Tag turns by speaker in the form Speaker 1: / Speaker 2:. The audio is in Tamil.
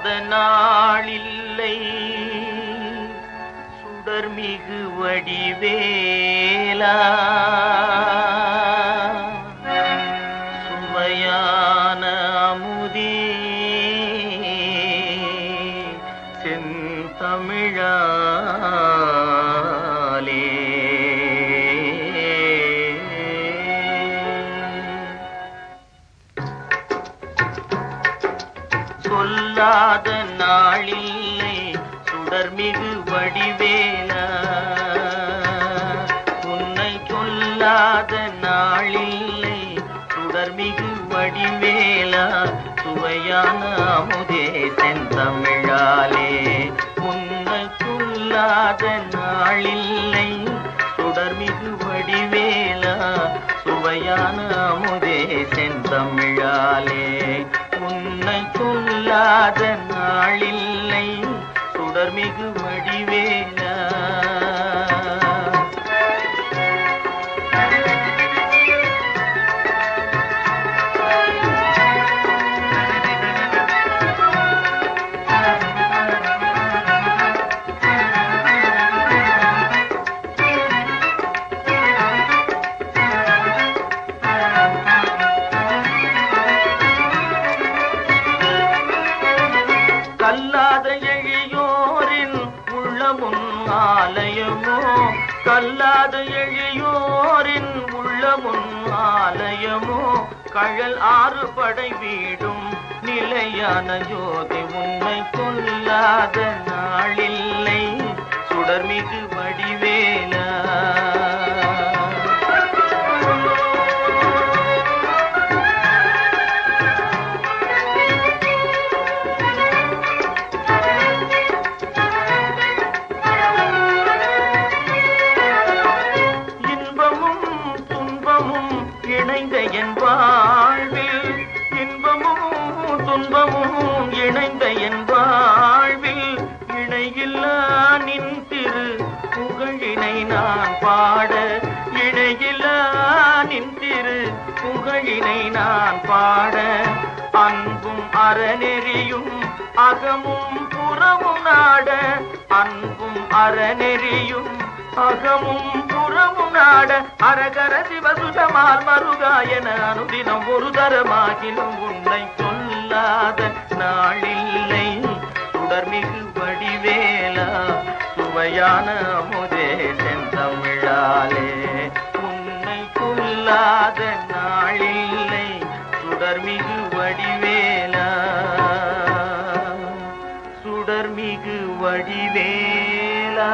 Speaker 1: சொல்லாத நாளில்லை சுடர்மிகு வடிவேலா சுவையான அமுதே செந்தமிழாலே சொல்லாத நாளில்லை சுடர்மிகு வடிவேலா உன்னை சொல்லாத நாளில்லை சுடர்மிகு வடிவேலா சுவையான அமுதே செந்தமிழாலே உன்னை சொல்லாத நாளில்லை சுடர்மிகு வடிவேலா சுவையான அமுதே செந்தமிழாலே உன்னை சொல்லாத நாளில்லை சுடர்மிகு வடிவேலா கல்லாத எழியோரின் உள்ளமுன் ஆலயமோ கல்லாத எழியோரின் உள்ளமுன் ஆலயமோ கழல் ஆறு படை வீடும் நிலையான ஜோதி உன்னை கொல்லாத நாளில்லை சுடர்மிகு வடிவேலா இணைந்த என் வாழ்வில் இன்பமும் துன்பமும் இணைந்த என் வாழ்வில் இணையில்லா நின் திரு புகழினை நான் பாட இணையில்லா நின் திரு புகழினை நான் பாட அன்பும் அறநெறியும் அகமும் புறமும் நாட அன்பும் அறநெறியும் அகமும் புறமும் நாட அரகர சிவசுதமால் மருகாயன அனுதினம் ஒரு தரமாகிலும் உன்னை சொல்லாத நாளில்லை சுடர்மிகு வடிவேலா சுவையான அமுதே செந்தமிழாலே உன்னை சொல்லாத நாளில்லை சுடர்மிகு வடிவேலா சுடர்மிகு வடிவேலா